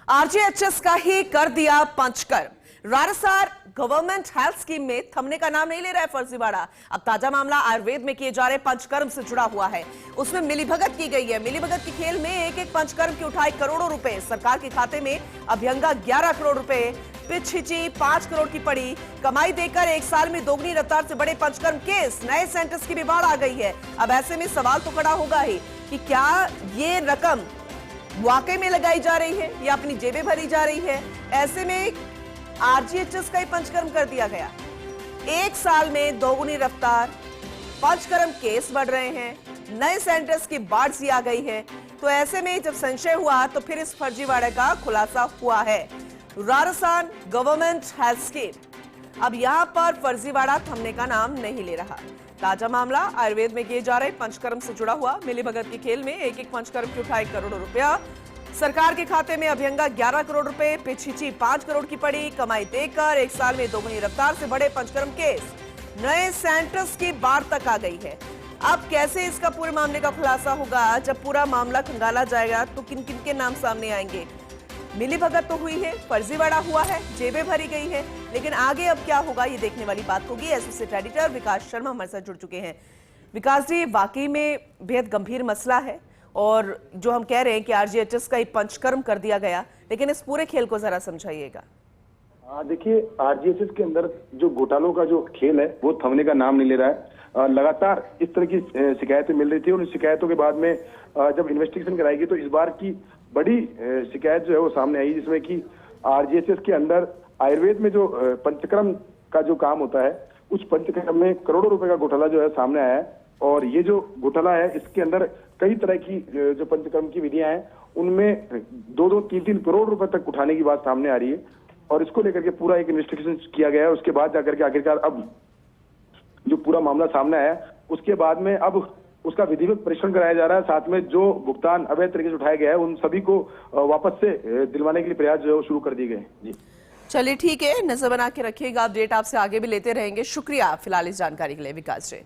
RGHS का ही कर दिया panchakarma. Rajasthan government health scheme में थमने का नाम नहीं ले रहा है फर्जीवाड़ा। अब ताजा मामला आयुर्वेद में किए जा रहे पंचकर्म से जुड़ा हुआ है। उसमें मिलीभगत की गई है। मिलीभगत के खेल में एक एक पंचकर्म की उठाए करोड़ों रुपए। सरकार के खाते में अभ्यंगा 11 करोड़ रुपए, पिछिची 5 करोड़ की पड़ी। कमाई देकर एक साल में दोगुनी रफ्तार से बड़े पंचकर्म केस। नए सेंटर्स की भी बाढ़ आ गई है। अब ऐसे में सवाल तो खड़ा होगा ही कि क्या ये रकम वाकई में लगाई जा रही है या अपनी जेबें भरी जा रही है। ऐसे में आरजीएचएस का ही पंचकर्म कर दिया गया। एक साल में दोगुनी रफ्तार, पंचकर्म केस बढ़ रहे हैं, नए सेंटर्स की बाढ़ सी आ गई है। तो ऐसे में जब संशय हुआ तो फिर इस फर्जीवाड़े का खुलासा हुआ है। राजस्थान गवर्नमेंट हेल्थ स्कीम अब यहां पर फर्जीवाड़ा थमने का नाम नहीं ले रहा। ताजा मामला आयुर्वेद में किए जा रहे पंचकर्म से जुड़ा हुआ। मिलीभगत के खेल में एक एक पंचकर्म की उठाई करोड़ों रुपया। सरकार के खाते में अभ्यंगा 11 करोड़ रुपए, पिछिची 5 करोड़ की पड़ी। कमाई देकर एक साल में दोगुनी रफ्तार से बड़े पंचकर्म केस। नए सेंटर्स की बाढ़ तक आ गई है। अब कैसे इसका पूरे मामले का खुलासा होगा? जब पूरा मामला खंगाला जाएगा तो किन किन के नाम सामने आएंगे? मिलीभगत तो हुई है, फर्जीवाड़ा हुआ है, जेबें भरी गई है, लेकिन आगे अब क्या होगा ये देखने वाली बात होगी। एसोसिएट एडिटर विकास शर्मा हमारे साथ जुड़ चुके हैं। विकास जी, वाकई में बेहद गंभीर मसला है और जो हम कह रहे हैं कि आरजीएचएस का ही पंचकर्म कर दिया गया, लेकिन इस पूरे खेल को जरा समझाइएगा। देखिए, आरजीएचएस के अंदर जो घोटालों का जो खेल है वो थमने का नाम नहीं ले रहा है। लगातार इस तरह की शिकायतें मिल रही थी और इन शिकायतों के बाद में जब इन्वेस्टिगेशन कराएगी तो इस बार की बड़ी शिकायत जो है वो सामने आई, जिसमें कि आरजीएचएस के अंदर आयुर्वेद में जो पंचकर्म का जो काम होता है उस पंचकर्म में करोड़ों रुपए का घोटाला जो है सामने आया है। और ये जो घोटाला है इसके अंदर कई तरह की जो पंचकर्म की विधियां हैं उनमें 2-2, 3-3 करोड़ रुपए तक उठाने की बात सामने आ रही है। और इसको लेकर के पूरा एक इन्वेस्टिगेशन किया गया है। उसके बाद जाकर के आखिरकार अब जो पूरा मामला सामने आया उसके बाद में अब उसका विधिवत परीक्षण कराया जा रहा है। साथ में जो भुगतान अवैध तरीके से उठाया गया है उन सभी को वापस से दिलवाने के लिए प्रयास जो है वो शुरू कर दिए गए। जी चलिए ठीक है, नजर बना के रखिएगा। अपडेट आपसे आगे भी लेते रहेंगे। शुक्रिया फिलहाल इस जानकारी के लिए विकास जी।